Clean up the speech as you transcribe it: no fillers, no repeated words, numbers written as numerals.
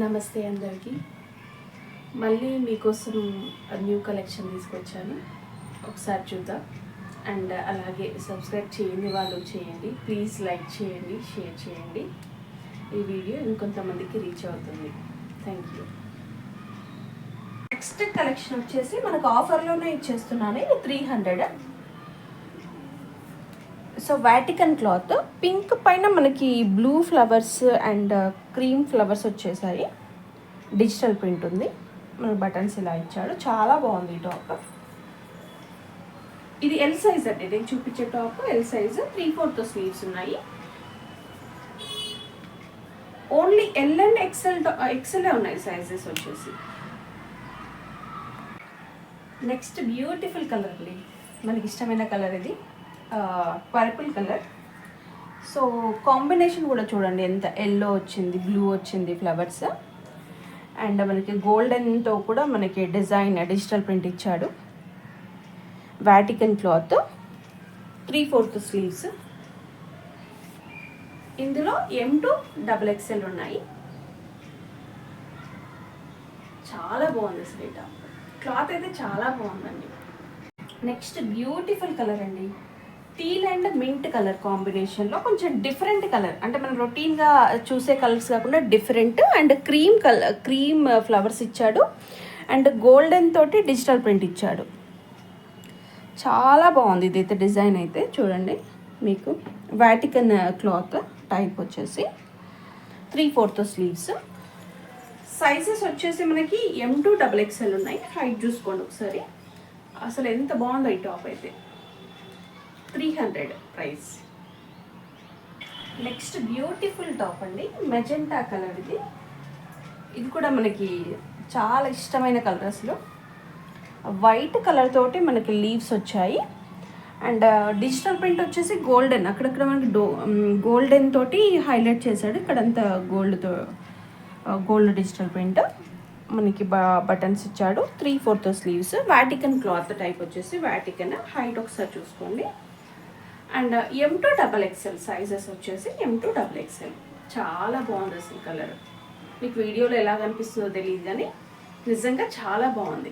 నమస్తే అందరికీ. మళ్ళీ మీకోసం న్యూ కలెక్షన్ తీసుకొచ్చాను, ఒకసారి చూద్దాం. అండ్ అలాగే సబ్స్క్రైబ్ చేయని వాళ్ళు చేయండి, ప్లీజ్ లైక్ చేయండి, షేర్ చేయండి. ఈ వీడియో ఇంకొంతమందికి రీచ్ అవుతుంది. Thank you. నెక్స్ట్ కలెక్షన్ వచ్చేసి మనకు ఆఫర్లోనే ఇచ్చేస్తున్నాను. ఇది 300. సో వాటికన్ క్లాత్ పింక్ పైన మనకి blue flowers and cream flowers వచ్చేసాయి. డిజిటల్ ప్రింట్ ఉంది, మన బటన్స్ ఇలా ఇచ్చాడు. చాలా బాగుంది ఈ టాప్. ఇది ఎల్ సైజ్ అండి, నేను చూపించే టాప్ ఎల్ సైజ్. 3/4 స్లీవ్స్ ఉన్నాయి. ఓన్లీ ఎల్ అండ్ ఎక్సెల్ ఉన్నాయి సైజెస్ వచ్చేసి. నెక్స్ట్ బ్యూటిఫుల్ కలర్ అండి, మనకి ఇష్టమైన కలర్ ఇది, పర్పుల్ కలర్. సో కాంబినేషన్ కూడా చూడండి, ఎంత ఎల్లో వచ్చింది, బ్లూ వచ్చింది ఫ్లవర్స్. అండ్ మనకి గోల్డెన్తో కూడా మనకి డిజైన్ డిజిటల్ ప్రింట్ ఇచ్చాడు. Vatican cloth, 3/4 sleeves. ఇందులో M2 XXL ఉన్నాయి. చాలా బాగుంది అసలు ఈ టాప్. క్లాత్ అయితే చాలా బాగుందండి. నెక్స్ట్ బ్యూటిఫుల్ కలర్ అండి, టీల్ అండ్ మింట్ కలర్ కాంబినేషన్లో కొంచెం డిఫరెంట్ కలర్. అంటే మనం రొటీన్గా చూసే కలర్స్ కాకుండా డిఫరెంట్. అండ్ క్రీమ్ ఫ్లవర్స్ ఇచ్చాడు. అండ్ గోల్డెన్ తోటి డిజిటల్ ప్రింట్ ఇచ్చాడు. చాలా బాగుంది ఇదైతే. డిజైన్ అయితే చూడండి, మీకు వాటికన్ క్లాత్ టైప్ వచ్చేసి 3/4 స్లీవ్స్. సైజెస్ వచ్చేసి మనకి M2 XXL ఉన్నాయి. హైట్ చూసుకోండి ఒకసారి. అసలు ఎంత బాగుందో ఈ టాప్ అయితే. 300 ప్రైస్. నెక్స్ట్ బ్యూటిఫుల్ టాప్ అండి, మెజెంటా కలర్. ఇది కూడా మనకి చాలా ఇష్టమైన కలర్. అసలు వైట్ కలర్ తోటి మనకి లీవ్స్ వచ్చాయి. అండ్ డిజిటల్ ప్రింట్ వచ్చేసి గోల్డెన్, అక్కడక్కడ మనకి గోల్డెన్ తోటి హైలైట్ చేశాడు. ఇక్కడంతా గోల్డ్ డిజిటల్ ప్రింట్. మనకి బటన్స్ ఇచ్చాడు. 3/4 స్లీవ్స్. వాటికన్ క్లాత్ టైప్ వచ్చేసి వాటికన్. హైట్ ఒకసారి చూసుకోండి. అండ్ M2 XXL సైజెస్ వచ్చేసి M2 XXL. చాలా బాగుంది అసలు కలర్. మీకు వీడియోలో ఎలా కనిపిస్తుందో తెలియదు కానీ నిజంగా చాలా బాగుంది.